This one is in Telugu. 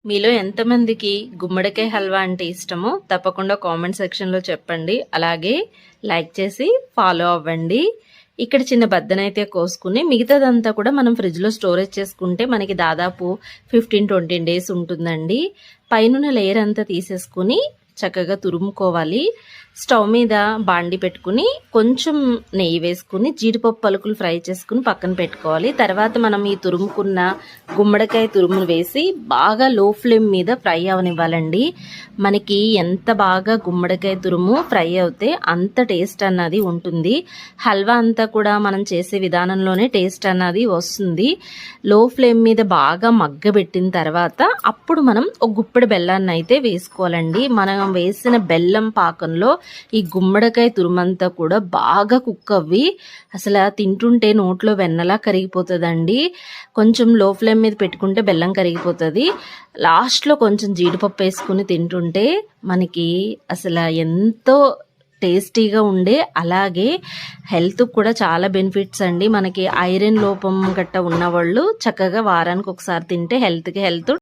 మీలో ఎంతమందికి గుమ్మడికాయ హల్వా అంటే ఇష్టమో తప్పకుండా కామెంట్ సెక్షన్లో చెప్పండి. అలాగే లైక్ చేసి ఫాలో అవ్వండి. ఇక్కడ చిన్న బద్దనైతే కోసుకుని మిగతాదంతా కూడా మనం ఫ్రిడ్జ్లో స్టోరేజ్ చేసుకుంటే మనకి దాదాపు 15-20 డేస్ ఉంటుందండి. పైన లేయర్ అంతా తీసేసుకుని చక్కగా తురుముకోవాలి. స్టవ్ మీద బాండి పెట్టుకుని కొంచెం నెయ్యి వేసుకుని జీడిపప్పు పలుకులు ఫ్రై చేసుకుని పక్కన పెట్టుకోవాలి. తర్వాత మనం ఈ తురుముకున్న గుమ్మడికాయ తురుమును వేసి బాగా లో ఫ్లేమ్ మీద ఫ్రై అవనివ్వాలండి. మనకి ఎంత బాగా గుమ్మడికాయ తురుము ఫ్రై అవుతే అంత టేస్ట్ అన్నది ఉంటుంది. హల్వా అంతా కూడా మనం చేసే విధానంలోనే టేస్ట్ అన్నది వస్తుంది. లో ఫ్లేమ్ మీద బాగా మగ్గబెట్టిన తర్వాత అప్పుడు మనం ఒక గుప్పెడు బెల్లాన్ని అయితే వేసుకోవాలండి. మనం వేసిన బెల్లం పాకంలో ఈ గుమ్మడికాయ తురుమంతా కూడా బాగా కుక్ అవ్వి అసలు తింటుంటే నోట్లో వెన్నలా కరిగిపోతుందండి. కొంచెం లో ఫ్లేమ్ మీద పెట్టుకుంటే బెల్లం కరిగిపోతుంది. లాస్ట్లో కొంచెం జీడిపప్పు వేసుకుని తింటుంటే మనకి అసలు ఎంతో టేస్టీగా ఉండే, అలాగే హెల్త్ కూడా చాలా బెనిఫిట్స్ అండి. మనకి ఐరన్ లోపం గట్ట ఉన్నవాళ్ళు చక్కగా వారానికి ఒకసారి తింటే హెల్త్